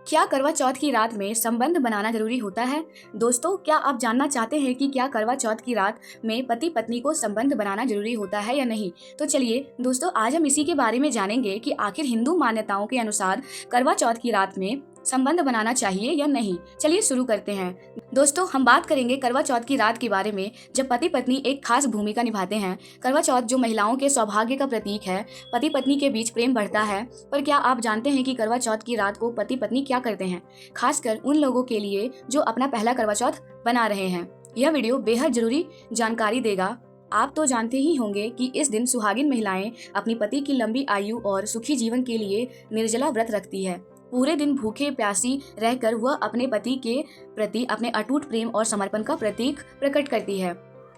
क्या करवा चौथ की रात में संबंध बनाना जरूरी होता है? दोस्तों, क्या आप जानना चाहते हैं कि क्या करवा चौथ की रात में पति पत्नी को संबंध बनाना जरूरी होता है या नहीं? तो चलिए दोस्तों, आज हम इसी के बारे में जानेंगे कि आखिर हिंदू मान्यताओं के अनुसार करवा चौथ की रात में संबंध बनाना चाहिए या नहीं। चलिए शुरू करते हैं। दोस्तों, हम बात करेंगे करवा चौथ की रात के बारे में, जब पति पत्नी एक खास भूमिका निभाते हैं। करवा चौथ जो महिलाओं के सौभाग्य का प्रतीक है, पति पत्नी के बीच प्रेम बढ़ता है। पर क्या आप जानते हैं कि करवा चौथ की रात को पति पत्नी क्या करते हैं, खासकर उन लोगों के लिए जो अपना पहला करवा चौथ बना रहे हैं। यह वीडियो बेहद जरूरी जानकारी देगा। आप तो जानते ही होंगे कि इस दिन सुहागिन महिलाएं अपनी पति की लंबी आयु और सुखी जीवन के लिए निर्जला व्रत रखती है। पूरे दिन भूखे प्यासी रहकर वह अपने पति के प्रति अपने अटूट प्रेम और समर्पण का प्रतीक प्रकट करती है।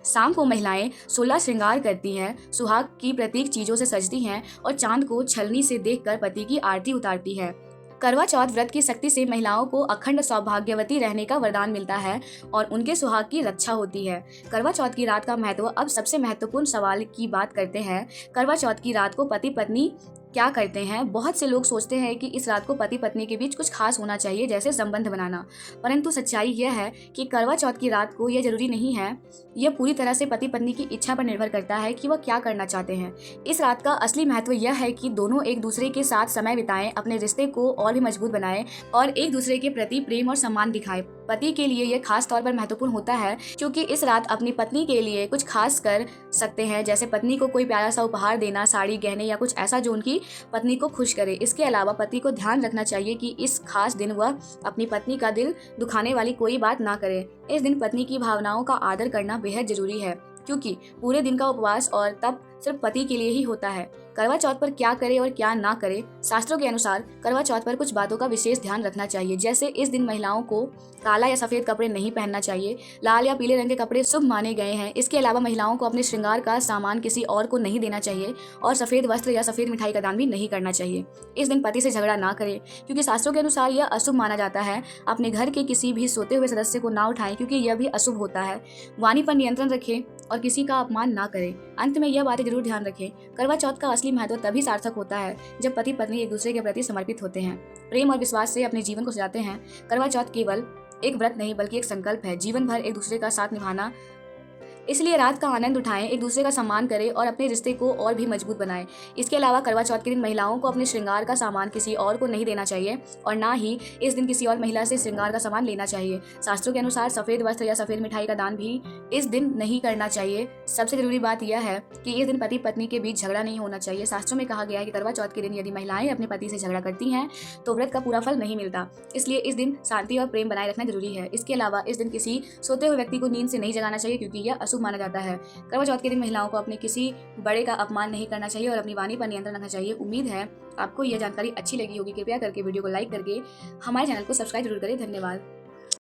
शाम को महिलाएं 16 श्रृंगार करती हैं, सुहाग की प्रतीक चीजों से सजती हैं और चांद को छलनी से देखकर पति की आरती उतारती है। करवा चौथ व्रत की शक्ति से महिलाओं को अखंड सौभाग्यवती रहने का वरदान मिलता है और उनके सुहाग की रक्षा होती है। करवा चौथ की रात का महत्व। अब सबसे महत्वपूर्ण सवाल की बात करते हैं। करवा चौथ की रात को पति पत्नी क्या करते हैं? बहुत से लोग सोचते हैं कि इस रात को पति पत्नी के बीच कुछ खास होना चाहिए, जैसे संबंध बनाना। परंतु सच्चाई यह है कि करवा चौथ की रात को यह जरूरी नहीं है। यह पूरी तरह से पति पत्नी की इच्छा पर निर्भर करता है कि वह क्या करना चाहते हैं। इस रात का असली महत्व यह है कि दोनों एक दूसरे के साथ समय बिताएं, अपने रिश्ते को और भी मजबूत बनाएं और एक दूसरे के प्रति प्रेम और सम्मान दिखाएं। पति के लिए यह खास तौर पर महत्वपूर्ण होता है क्योंकि इस रात अपनी पत्नी के लिए कुछ खास कर सकते हैं, जैसे पत्नी को कोई प्यारा सा उपहार देना, साड़ी, गहने या कुछ ऐसा जो उनकी पत्नी को खुश करे। इसके अलावा पति को ध्यान रखना चाहिए कि इस खास दिन वह अपनी पत्नी का दिल दुखाने वाली कोई बात ना करे। इस दिन पत्नी की भावनाओं का आदर करना बेहद जरूरी है क्योंकि पूरे दिन का उपवास और तप सिर्फ पति के लिए ही होता है। करवा चौथ पर क्या करे और क्या ना करे। शास्त्रों के अनुसार करवा चौथ पर कुछ बातों का विशेष ध्यान रखना चाहिए, जैसे इस दिन महिलाओं को काला या सफेद कपड़े नहीं पहनना चाहिए। लाल या पीले रंग के कपड़े शुभ माने गए हैं। इसके अलावा महिलाओं को अपने श्रृंगार का सामान किसी और को नहीं देना चाहिए और सफेद वस्त्र या सफेद मिठाई का दान भी नहीं करना चाहिए। इस दिन पति से झगड़ा ना करें क्योंकि शास्त्रों के अनुसार यह अशुभ माना जाता है। अपने घर के किसी भी सोते हुए सदस्य को ना उठाएं क्योंकि यह भी अशुभ होता है। वाणी पर नियंत्रण रखें और किसी का अपमान ना करें। अंत में यह बातें जरूर ध्यान रखें, करवा चौथ का असली महत्व तभी सार्थक होता है जब पति पत्नी एक दूसरे के प्रति समर्पित होते हैं, प्रेम और विश्वास से अपने जीवन को सजाते हैं। करवा चौथ केवल एक व्रत नहीं बल्कि एक संकल्प है, जीवन भर एक दूसरे का साथ निभाना। इसलिए रात का आनंद उठाएं, एक दूसरे का सम्मान करें और अपने रिश्ते को और भी मजबूत बनाएं। इसके अलावा करवा चौथ के दिन महिलाओं को अपने श्रृंगार का सामान किसी और को नहीं देना चाहिए और ना ही इस दिन किसी और महिला से श्रृंगार का सामान लेना चाहिए। शास्त्रों के अनुसार सफेद वस्त्र या सफेद मिठाई का दान भी इस दिन नहीं करना चाहिए। सबसे जरूरी बात यह है कि इस दिन पति पत्नी के बीच झगड़ा नहीं होना चाहिए। शास्त्रों में कहा गया है कि करवा चौथ के दिन यदि महिलाएं अपने पति से झगड़ा करती हैं तो व्रत का पूरा फल नहीं मिलता। इसलिए इस दिन शांति और प्रेम बनाए रखना जरूरी है। इसके अलावा इस दिन किसी सोते हुए व्यक्ति को नींद से नहीं जगाना चाहिए क्योंकि यह अशुभ माना जाता है। करवा चौथ के दिन महिलाओं को अपने किसी बड़े का अपमान नहीं करना चाहिए और अपनी वाणी पर नियंत्रण रखना चाहिए। उम्मीद है आपको यह जानकारी अच्छी लगी होगी। कृपया करके वीडियो को लाइक करके हमारे चैनल को सब्सक्राइब जरूर करें। धन्यवाद।